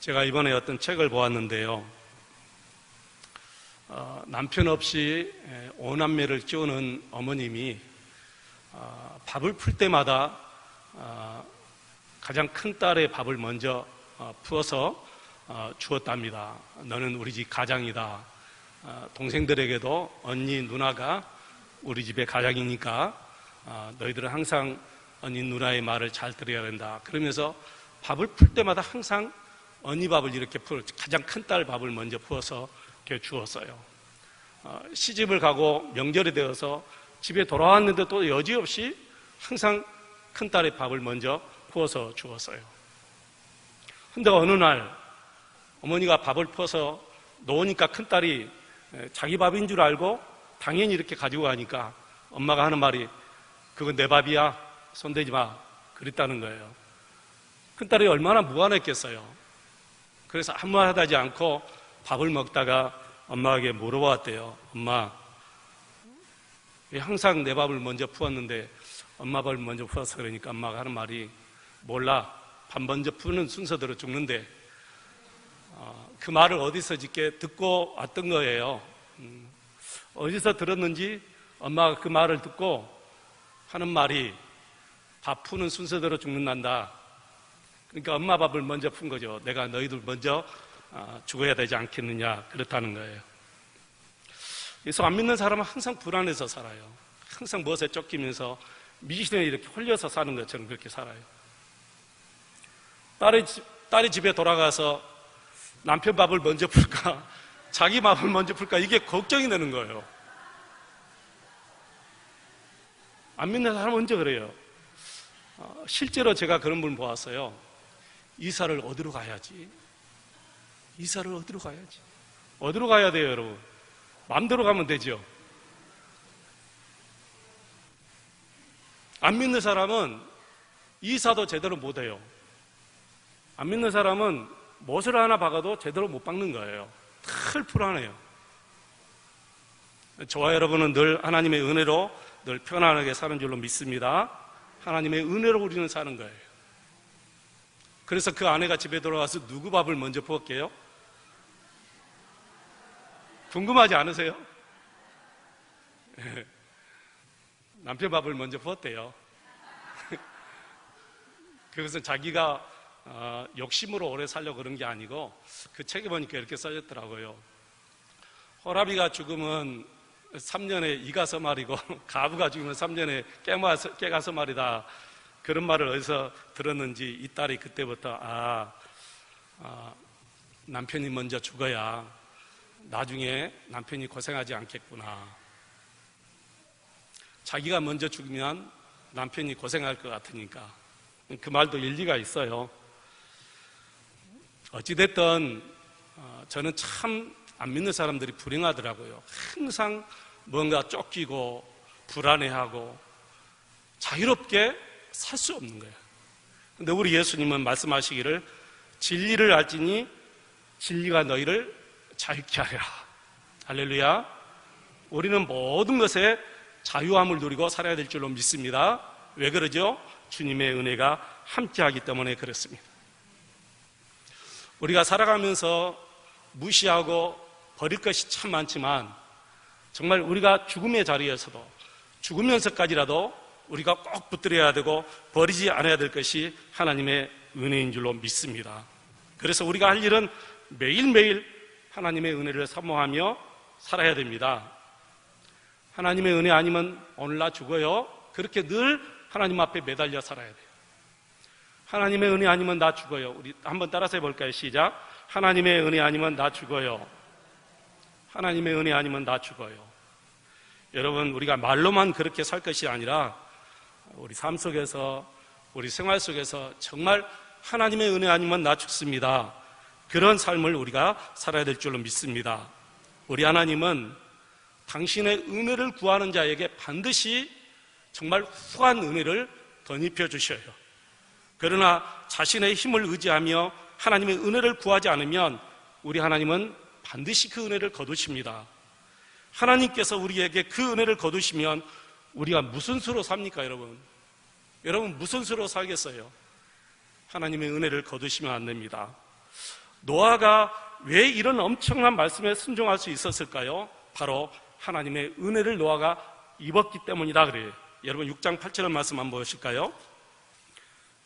제가 이번에 어떤 책을 보았는데요. 남편 없이 5남매를 키우는 어머님이 밥을 풀 때마다 가장 큰 딸의 밥을 먼저 부어서 주었답니다. 너는 우리 집 가장이다. 동생들에게도 언니, 누나가 우리 집의 가장이니까 너희들은 항상 언니, 누나의 말을 잘 들어야 된다. 그러면서 밥을 풀 때마다 항상 언니 밥을 이렇게 가장 큰 딸 밥을 먼저 부어서 이렇게 주었어요. 시집을 가고 명절이 되어서 집에 돌아왔는데 또 여지없이 항상 큰 딸의 밥을 먼저 부어서 주었어요. 근데 어느 날 어머니가 밥을 퍼서 놓으니까 큰 딸이 자기 밥인 줄 알고 당연히 이렇게 가지고 가니까 엄마가 하는 말이 그건 내 밥이야, 손대지 마, 그랬다는 거예요. 큰 딸이 얼마나 무안했겠어요. 그래서 아무 말 하지 않고 밥을 먹다가 엄마에게 물어봤대요. 엄마, 왜 항상 내 밥을 먼저 부었는데 엄마 밥을 먼저 부어서 그러니까 엄마가 하는 말이 몰라, 밥 먼저 푸는 순서대로 죽는데 그 말을 어디서 듣고 왔던 거예요. 어디서 들었는지 엄마가 그 말을 듣고 하는 말이 밥 푸는 순서대로 죽는단다. 그러니까 엄마 밥을 먼저 푼 거죠. 내가 너희들 먼저 죽어야 되지 않겠느냐, 그렇다는 거예요. 그래서 안 믿는 사람은 항상 불안해서 살아요. 항상 무엇에 쫓기면서 미신에 이렇게 홀려서 사는 것처럼 그렇게 살아요. 딸이 집에 돌아가서 남편 밥을 먼저 풀까 자기 밥을 먼저 풀까 이게 걱정이 되는 거예요. 안 믿는 사람은 언제 그래요? 실제로 제가 그런 분을 보았어요. 이사를 어디로 가야지? 이사를 어디로 가야지? 어디로 가야 돼요, 여러분? 마음대로 가면 되죠. 안 믿는 사람은 이사도 제대로 못 해요. 안 믿는 사람은 못을 하나 박아도 제대로 못 박는 거예요. 늘 불안해요. 저와 여러분은 늘 하나님의 은혜로 늘 편안하게 사는 줄로 믿습니다. 하나님의 은혜로 우리는 사는 거예요. 그래서 그 아내가 집에 돌아가서 누구 밥을 먼저 부었게요? 궁금하지 않으세요? 남편 밥을 먼저 부었대요. 그것은 자기가 욕심으로 오래 살려고 그런 게 아니고 그 책에 보니까 이렇게 써졌더라고요. 호라비가 죽으면 3년에 이가 서말이고 가부가 죽으면 3년에 깨가 서말이다. 그런 말을 어디서 들었는지 이 딸이 그때부터 남편이 먼저 죽어야 나중에 남편이 고생하지 않겠구나. 자기가 먼저 죽으면 남편이 고생할 것 같으니까. 그 말도 일리가 있어요. 어찌됐든 저는 참 안 믿는 사람들이 불행하더라고요. 항상 뭔가 쫓기고 불안해하고 자유롭게 살 수 없는 거예요. 근데 우리 예수님은 말씀하시기를 진리를 알지니 진리가 너희를 자유케 하리라. 할렐루야. 우리는 모든 것에 자유함을 누리고 살아야 될 줄로 믿습니다. 왜 그러죠? 주님의 은혜가 함께하기 때문에 그렇습니다. 우리가 살아가면서 무시하고 버릴 것이 참 많지만 정말 우리가 죽음의 자리에서도 죽으면서까지라도 우리가 꼭 붙들어야 되고 버리지 않아야 될 것이 하나님의 은혜인 줄로 믿습니다. 그래서 우리가 할 일은 매일매일 하나님의 은혜를 사모하며 살아야 됩니다. 하나님의 은혜 아니면 오늘 나 죽어요. 그렇게 늘 하나님 앞에 매달려 살아야 돼요. 하나님의 은혜 아니면 나 죽어요. 우리 한번 따라서 해볼까요? 시작. 하나님의 은혜 아니면 나 죽어요. 하나님의 은혜 아니면 나 죽어요. 여러분, 우리가 말로만 그렇게 살 것이 아니라 우리 삶 속에서, 우리 생활 속에서 정말 하나님의 은혜 아니면 나 죽습니다. 그런 삶을 우리가 살아야 될 줄로 믿습니다. 우리 하나님은 당신의 은혜를 구하는 자에게 반드시 정말 후한 은혜를 덧입혀 주셔요. 그러나 자신의 힘을 의지하며 하나님의 은혜를 구하지 않으면 우리 하나님은 반드시 그 은혜를 거두십니다. 하나님께서 우리에게 그 은혜를 거두시면 우리가 무슨 수로 삽니까, 여러분? 여러분 무슨 수로 살겠어요? 하나님의 은혜를 거두시면 안 됩니다. 노아가 왜 이런 엄청난 말씀에 순종할 수 있었을까요? 바로 하나님의 은혜를 노아가 입었기 때문이다 그래요. 여러분 6장 8절 말씀 한번 보실까요?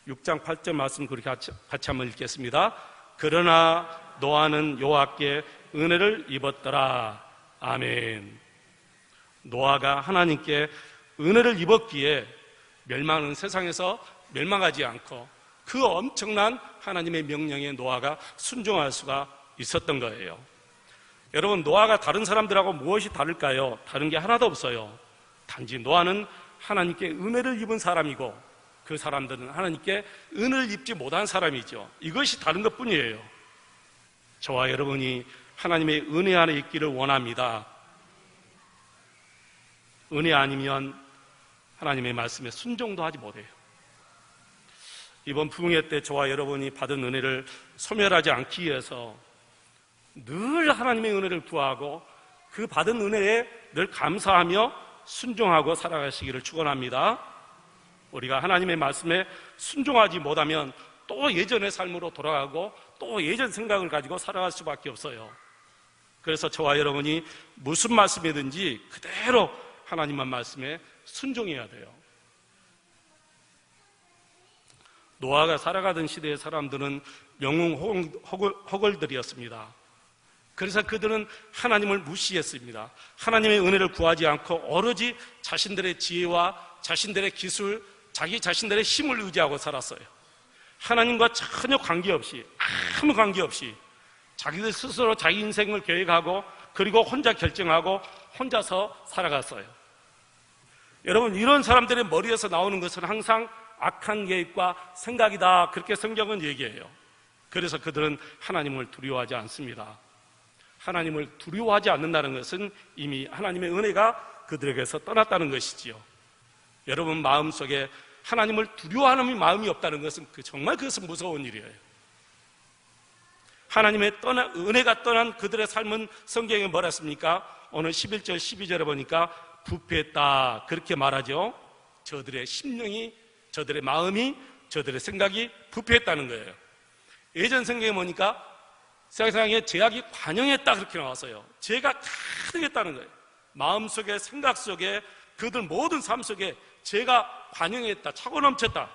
6장 8절 말씀 그렇게 같이 한번 읽겠습니다. 그러나 노아는 여호와께 은혜를 입었더라. 아멘. 노아가 하나님께 은혜를 입었기에 멸망하는 세상에서 멸망하지 않고 그 엄청난 하나님의 명령에 노아가 순종할 수가 있었던 거예요. 여러분, 노아가 다른 사람들하고 무엇이 다를까요? 다른 게 하나도 없어요. 단지 노아는 하나님께 은혜를 입은 사람이고 그 사람들은 하나님께 은혜를 입지 못한 사람이죠. 이것이 다른 것뿐이에요. 저와 여러분이 하나님의 은혜 안에 있기를 원합니다. 은혜 아니면 하나님의 말씀에 순종도 하지 못해요. 이번 부흥회 때 저와 여러분이 받은 은혜를 소멸하지 않기 위해서 늘 하나님의 은혜를 구하고 그 받은 은혜에 늘 감사하며 순종하고 살아가시기를 축원합니다. 우리가 하나님의 말씀에 순종하지 못하면 또 예전의 삶으로 돌아가고 또 예전 생각을 가지고 살아갈 수밖에 없어요. 그래서 저와 여러분이 무슨 말씀이든지 그대로 하나님의 말씀에 순종해야 돼요. 노아가 살아가던 시대의 사람들은 영웅 호걸들이었습니다. 그래서 그들은 하나님을 무시했습니다. 하나님의 은혜를 구하지 않고 오로지 자신들의 지혜와 자신들의 기술, 자기 자신들의 힘을 의지하고 살았어요. 하나님과 전혀 관계없이, 아무 관계없이 자기들 스스로 자기 인생을 계획하고 그리고 혼자 결정하고 혼자서 살아갔어요. 여러분, 이런 사람들의 머리에서 나오는 것은 항상 악한 계획과 생각이다, 그렇게 성경은 얘기해요. 그래서 그들은 하나님을 두려워하지 않습니다. 하나님을 두려워하지 않는다는 것은 이미 하나님의 은혜가 그들에게서 떠났다는 것이지요. 여러분 마음속에 하나님을 두려워하는 마음이 없다는 것은 정말 그것은 무서운 일이에요. 하나님의 은혜가 떠난 그들의 삶은 성경에 뭐라 했습니까? 오늘 11절 12절에 보니까 부패했다, 그렇게 말하죠. 저들의 심령이, 저들의 마음이, 저들의 생각이 부패했다는 거예요. 예전 성경에 보니까 세상에 죄악이 관영했다, 그렇게 나왔어요. 죄가 가득했다는 거예요. 마음속에, 생각 속에, 그들 모든 삶 속에 죄가 관영했다, 차고 넘쳤다.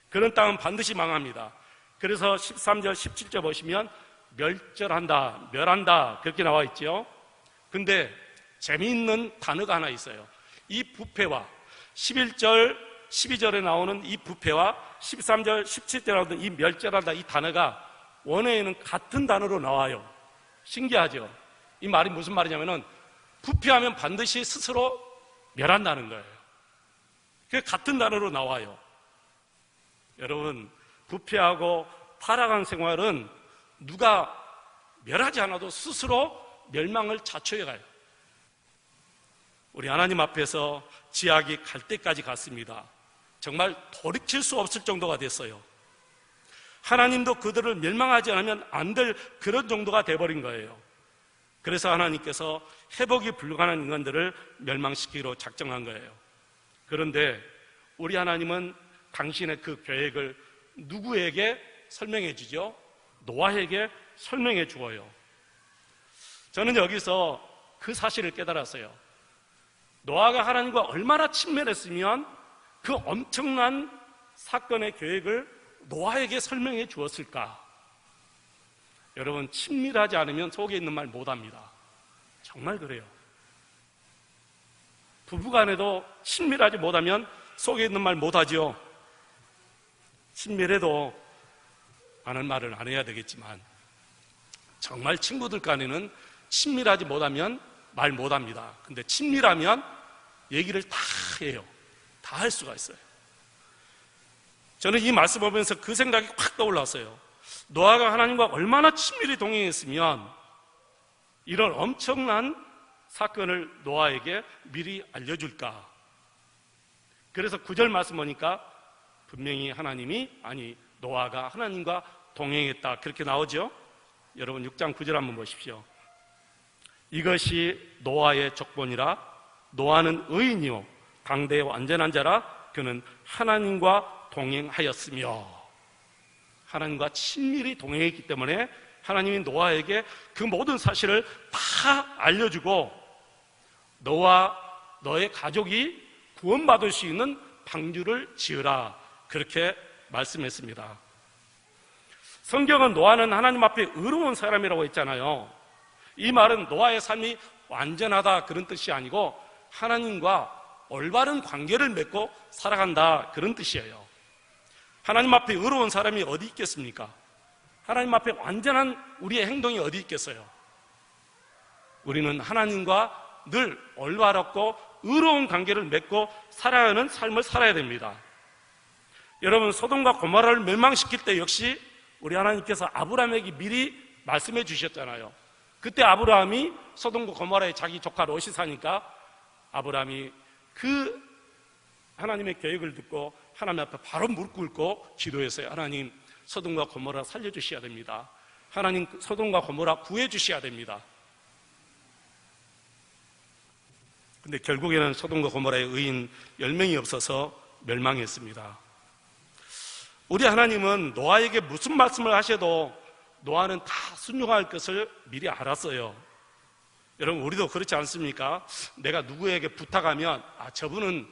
그런 땅은 반드시 망합니다. 그래서 13절 17절 보시면 멸절한다, 멸한다, 그렇게 나와 있죠. 근데 재미있는 단어가 하나 있어요. 이 부패와 11절 12절에 나오는 이 부패와 13절 17절에 나오는 이 멸절한다, 이 단어가 원어에는 같은 단어로 나와요. 신기하죠? 이 말이 무슨 말이냐면은 부패하면 반드시 스스로 멸한다는 거예요. 그게 같은 단어로 나와요. 여러분, 부패하고 타락한 생활은 누가 멸하지 않아도 스스로 멸망을 자초해 가요. 우리 하나님 앞에서 지악이 갈 때까지 갔습니다. 정말 돌이킬 수 없을 정도가 됐어요. 하나님도 그들을 멸망하지 않으면 안 될 그런 정도가 돼버린 거예요. 그래서 하나님께서 회복이 불가능한 인간들을 멸망시키기로 작정한 거예요. 그런데 우리 하나님은 당신의 그 계획을 누구에게 설명해 주죠? 노아에게 설명해 주어요. 저는 여기서 그 사실을 깨달았어요. 노아가 하나님과 얼마나 친밀했으면 그 엄청난 사건의 계획을 노아에게 설명해 주었을까? 여러분, 친밀하지 않으면 속에 있는 말 못합니다. 정말 그래요. 부부간에도 친밀하지 못하면 속에 있는 말 못하죠. 친밀해도 많은 말을 안 해야 되겠지만 정말 친구들 간에는 친밀하지 못하면 말 못합니다. 근데 친밀하면 얘기를 다 해요. 다 할 수가 있어요. 저는 이 말씀 보면서 그 생각이 확 떠올랐어요. 노아가 하나님과 얼마나 친밀히 동행했으면 이런 엄청난 사건을 노아에게 미리 알려줄까? 그래서 9절 말씀 보니까 분명히 노아가 하나님과 동행했다, 그렇게 나오죠. 여러분 6장 9절 한번 보십시오. 이것이 노아의 족본이라. 노아는 의인이요 강대의 완전한 자라. 그는 하나님과 동행하였으며. 하나님과 친밀히 동행했기 때문에 하나님이 노아에게 그 모든 사실을 다 알려주고 너와 너의 가족이 구원받을 수 있는 방주를 지으라, 그렇게 말씀했습니다. 성경은 노아는 하나님 앞에 의로운 사람이라고 했잖아요. 이 말은 노아의 삶이 완전하다 그런 뜻이 아니고 하나님과 올바른 관계를 맺고 살아간다 그런 뜻이에요. 하나님 앞에 의로운 사람이 어디 있겠습니까? 하나님 앞에 완전한 우리의 행동이 어디 있겠어요? 우리는 하나님과 늘 올바랐고 의로운 관계를 맺고 살아가는 삶을 살아야 됩니다. 여러분, 소돔과 고모라를 멸망시킬 때 역시 우리 하나님께서 아브라함에게 미리 말씀해 주셨잖아요. 그때 아브라함이 소돔과 고모라에 자기 조카 롯이 사니까 아브라함이 그 하나님의 계획을 듣고 하나님 앞에 바로 무릎 꿇고 기도했어요. 하나님, 소돔과 고모라 살려주셔야 됩니다. 하나님, 소돔과 고모라 구해주셔야 됩니다. 근데 결국에는 소돔과 고모라의 의인 10명이 없어서 멸망했습니다. 우리 하나님은 노아에게 무슨 말씀을 하셔도 노아는 다 순종할 것을 미리 알았어요. 여러분, 우리도 그렇지 않습니까? 내가 누구에게 부탁하면 저분은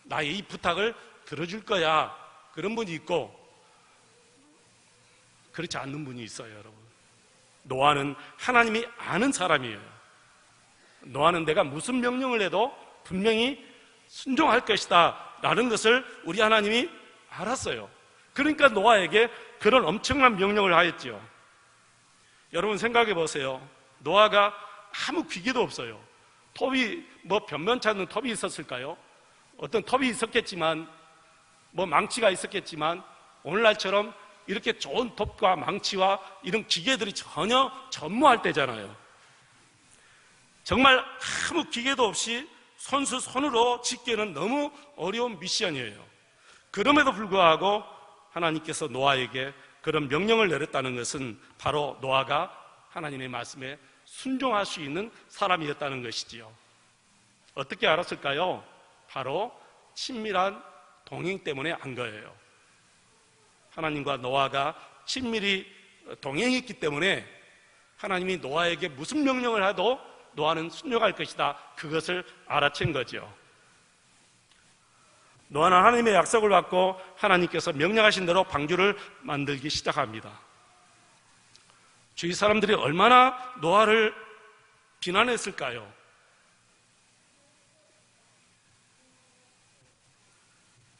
나의 이 부탁을 들어줄 거야, 그런 분이 있고 그렇지 않는 분이 있어요. 여러분, 노아는 하나님이 아는 사람이에요. 노아는 내가 무슨 명령을 해도 분명히 순종할 것이다 라는 것을 우리 하나님이 알았어요. 그러니까 노아에게 그런 엄청난 명령을 하였죠. 여러분, 생각해 보세요. 노아가 아무 기계도 없어요. 톱이 변변치 않는 톱이 있었을까요? 어떤 톱이 있었겠지만, 망치가 있었겠지만, 오늘날처럼 이렇게 좋은 톱과 망치와 이런 기계들이 전혀 전무할 때잖아요. 정말 아무 기계도 없이 손으로 짓기에는 너무 어려운 미션이에요. 그럼에도 불구하고 하나님께서 노아에게 그런 명령을 내렸다는 것은 바로 노아가 하나님의 말씀에 순종할 수 있는 사람이었다는 것이지요. 어떻게 알았을까요? 바로 친밀한 동행 때문에 안 거예요. 하나님과 노아가 친밀히 동행했기 때문에 하나님이 노아에게 무슨 명령을 해도 노아는 순종할 것이다, 그것을 알아챈 거죠. 노아는 하나님의 약속을 받고 하나님께서 명령하신 대로 방주를 만들기 시작합니다. 주위 사람들이 얼마나 노아를 비난했을까요?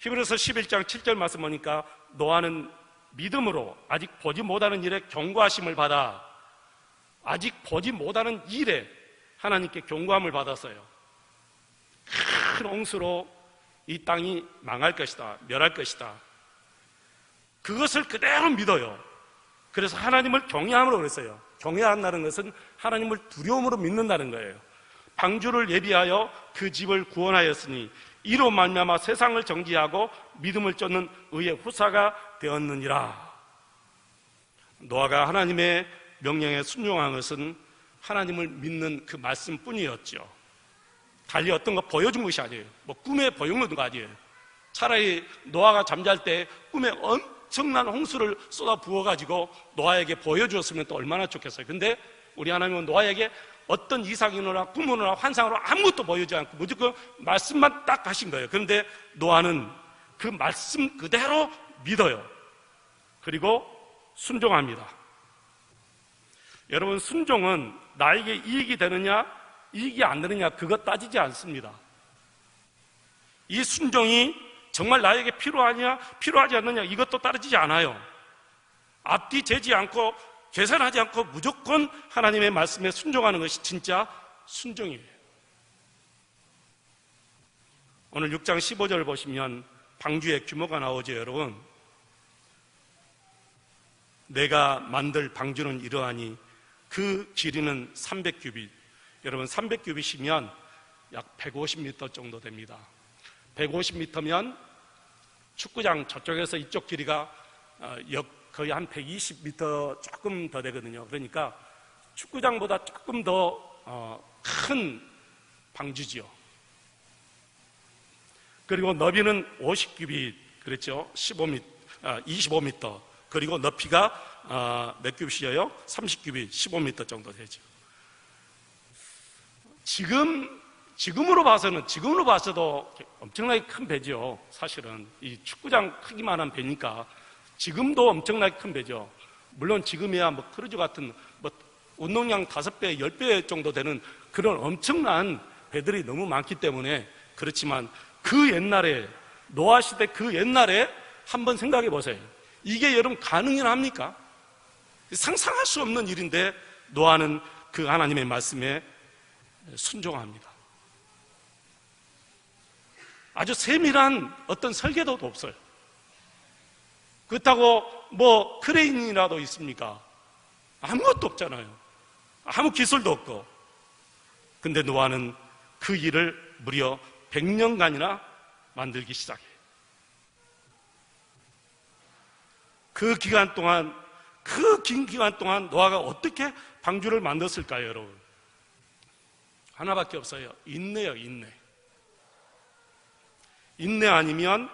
히브리서 11장 7절 말씀 보니까 노아는 믿음으로 아직 보지 못하는 일에 경고하심을 받아, 아직 보지 못하는 일에 하나님께 경고함을 받았어요. 큰 홍수로 이 땅이 망할 것이다, 멸할 것이다, 그것을 그대로 믿어요. 그래서 하나님을 경외함으로 그랬어요. 경외한다는 것은 하나님을 두려움으로 믿는다는 거예요. 방주를 예비하여 그 집을 구원하였으니 이로 말미암아 세상을 정지하고 믿음을 쫓는 의의 후사가 되었느니라. 노아가 하나님의 명령에 순종한 것은 하나님을 믿는 그 말씀뿐이었죠. 달리 어떤 거 보여준 것이 아니에요. 꿈에 보여준 거 아니에요. 차라리 노아가 잠잘 때 꿈에 엄청난 홍수를 쏟아 부어가지고 노아에게 보여주었으면 또 얼마나 좋겠어요. 근데 우리 하나님은 노아에게 어떤 이상이나 꿈으로나 환상으로 아무것도 보여주지 않고 무조건 말씀만 딱 하신 거예요. 그런데 노아는 그 말씀 그대로 믿어요. 그리고 순종합니다. 여러분, 순종은 나에게 이익이 되느냐 이익이 안 되느냐 그거 따지지 않습니다. 이 순종이 정말 나에게 필요하냐 필요하지 않느냐 이것도 따르지 않아요. 앞뒤 재지 않고 계산하지 않고 무조건 하나님의 말씀에 순종하는 것이 진짜 순종이에요. 오늘 6장 15절을 보시면 방주의 규모가 나오죠. 여러분, 내가 만들 방주는 이러하니 그 길이는 300규빗. 여러분, 300규빗이면 약 150m 정도 됩니다. 150m면 축구장 저쪽에서 이쪽 길이가 거의 한 120m 조금 더 되거든요. 그러니까 축구장보다 조금 더 큰 방주지요. 그리고 너비는 50규빗, 그랬죠. 25m. 그리고 높이가 몇 규빗이에요? 30규빗, 15m 정도 되죠. 지금으로 봐서도 엄청나게 큰 배죠. 사실은 이 축구장 크기만한 배니까 지금도 엄청나게 큰 배죠. 물론 지금이야 뭐 크루즈 같은 뭐 운동량 5배, 10배 정도 되는 그런 엄청난 배들이 너무 많기 때문에 그렇지만 그 옛날에 노아 시대 그 옛날에 한번 생각해 보세요. 이게 여러분 가능이나 합니까? 상상할 수 없는 일인데 노아는 그 하나님의 말씀에 순종합니다. 아주 세밀한 어떤 설계도도 없어요. 그렇다고 뭐 크레인이라도 있습니까? 아무것도 없잖아요. 아무 기술도 없고. 근데 노아는 그 일을 무려 100년간이나 만들기 시작해요. 그 긴 기간 동안 노아가 어떻게 방주를 만들었을까요, 여러분? 하나밖에 없어요. 인내요, 인내. 인내 아니면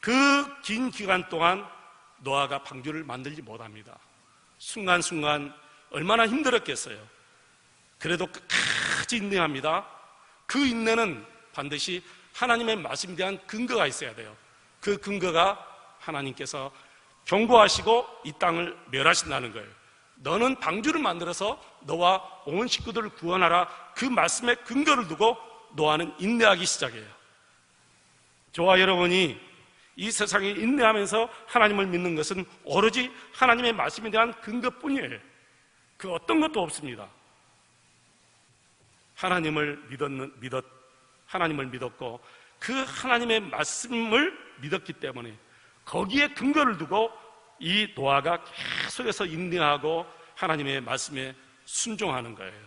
그 긴 기간 동안 노아가 방주를 만들지 못합니다. 순간순간 얼마나 힘들었겠어요. 그래도 끝까지 인내합니다. 그 인내는 반드시 하나님의 말씀에 대한 근거가 있어야 돼요. 그 근거가 하나님께서 경고하시고 이 땅을 멸하신다는 거예요. 너는 방주를 만들어서 너와 온 식구들을 구원하라. 그 말씀에 근거를 두고 노아는 인내하기 시작해요. 저와 여러분이 이 세상에 인내하면서 하나님을 믿는 것은 오로지 하나님의 말씀에 대한 근거뿐이에요. 그 어떤 것도 없습니다. 하나님을 믿었고 그 하나님의 말씀을 믿었기 때문에 거기에 근거를 두고 이 노아가 계속해서 인내하고 하나님의 말씀에 순종하는 거예요.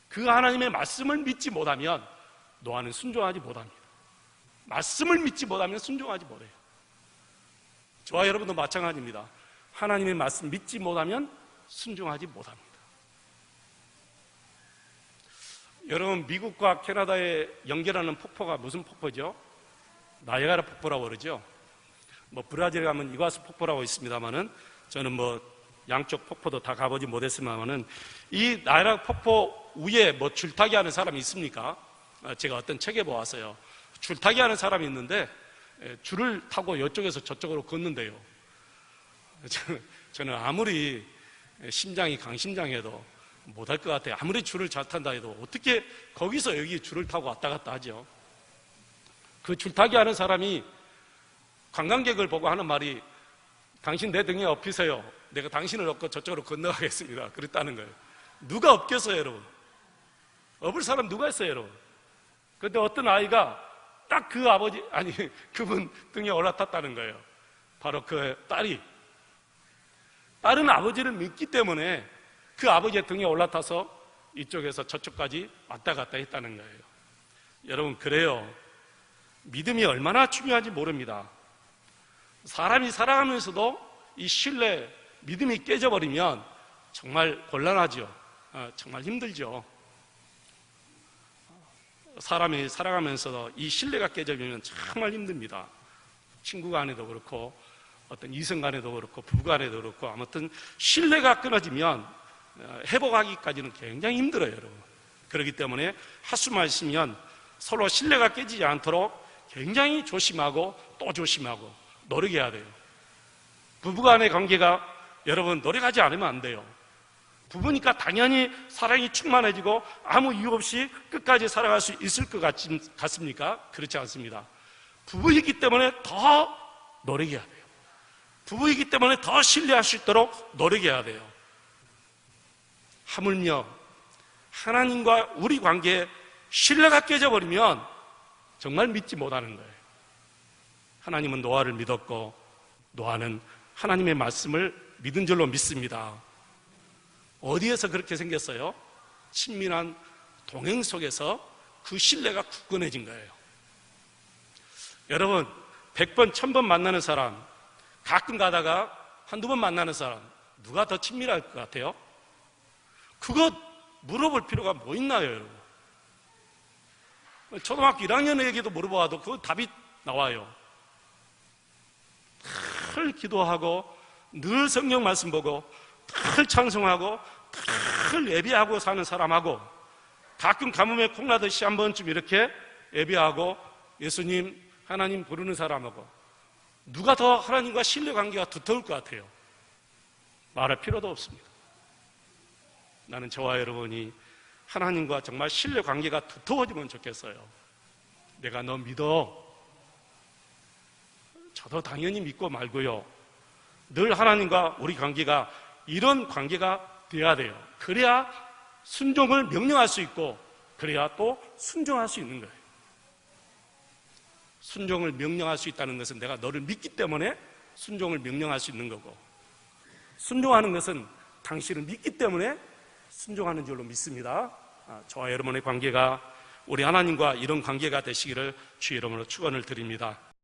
그 하나님의 말씀을 믿지 못하면 노아는 순종하지 못합니다. 말씀을 믿지 못하면 순종하지 못해요. 저와 여러분도 마찬가지입니다. 하나님의 말씀 믿지 못하면 순종하지 못합니다. 여러분, 미국과 캐나다에 연결하는 폭포가 무슨 폭포죠? 나이아가라 폭포라고 그러죠. 뭐 브라질에 가면 이과수 폭포라고 있습니다만은 저는 뭐 양쪽 폭포도 다 가보지 못했습니다만은 이 나이아가라 폭포 위에 뭐 줄타기 하는 사람이 있습니까? 제가 어떤 책에 보았어요. 줄타기 하는 사람이 있는데 줄을 타고 이쪽에서 저쪽으로 걷는데요. 저는 아무리 심장이 강심장해도 못할 것 같아요. 아무리 줄을 잘 탄다 해도 어떻게 거기서 여기 줄을 타고 왔다 갔다 하죠. 그 줄타기 하는 사람이 관광객을 보고 하는 말이 당신 내 등에 업히세요. 내가 당신을 업고 저쪽으로 건너가겠습니다. 그랬다는 거예요. 누가 업겠어요, 여러분? 업을 사람 누가 있어요, 여러분? 그런데 어떤 아이가 딱 그분 등에 올라탔다는 거예요. 바로 그 딸은 아버지를 믿기 때문에 그 아버지의 등에 올라타서 이쪽에서 저쪽까지 왔다 갔다 했다는 거예요. 여러분, 그래요. 믿음이 얼마나 중요한지 모릅니다. 사람이 살아가면서도 이 신뢰, 믿음이 깨져버리면 정말 곤란하죠. 정말 힘들죠. 사람이 살아가면서도 이 신뢰가 깨져버리면 정말 힘듭니다. 친구 간에도 그렇고 어떤 이성 간에도 그렇고 부부 간에도 그렇고 아무튼 신뢰가 끊어지면 회복하기까지는 굉장히 힘들어요, 여러분. 그렇기 때문에 하수마시면 서로 신뢰가 깨지지 않도록 굉장히 조심하고 또 조심하고 노력해야 돼요. 부부간의 관계가 여러분 노력하지 않으면 안 돼요. 부부니까 당연히 사랑이 충만해지고 아무 이유 없이 끝까지 살아갈 수 있을 것 같습니까? 그렇지 않습니다. 부부이기 때문에 더 노력해야 돼요. 부부이기 때문에 더 신뢰할 수 있도록 노력해야 돼요. 하물며 하나님과 우리 관계에 신뢰가 깨져버리면 정말 믿지 못하는 거예요. 하나님은 노아를 믿었고 노아는 하나님의 말씀을 믿은 줄로 믿습니다. 어디에서 그렇게 생겼어요? 친밀한 동행 속에서 그 신뢰가 굳건해진 거예요. 여러분, 100번, 1000번 만나는 사람, 가끔 가다가 한두 번 만나는 사람, 누가 더 친밀할 것 같아요? 그거 물어볼 필요가 뭐 있나요, 여러분? 초등학교 1학년 애에게도 물어봐도 그 답이 나와요. 늘 기도하고 늘 성경 말씀 보고 늘 찬송하고 늘 예배하고 사는 사람하고 가끔 가뭄에 콩나듯이 한 번쯤 이렇게 예배하고 예수님, 하나님 부르는 사람하고 누가 더 하나님과 신뢰관계가 두터울 것 같아요? 말할 필요도 없습니다. 나는 저와 여러분이 하나님과 정말 신뢰관계가 두터워지면 좋겠어요. 내가 너 믿어. 저도 당연히 믿고 말고요. 늘 하나님과 우리 관계가 이런 관계가 되어야 돼요. 그래야 순종을 명령할 수 있고 그래야 또 순종할 수 있는 거예요. 순종을 명령할 수 있다는 것은 내가 너를 믿기 때문에 순종을 명령할 수 있는 거고, 순종하는 것은 당신을 믿기 때문에 순종하는 줄로 믿습니다. 저와 여러분의 관계가 우리 하나님과 이런 관계가 되시기를 주의 이름으로 축원을 드립니다.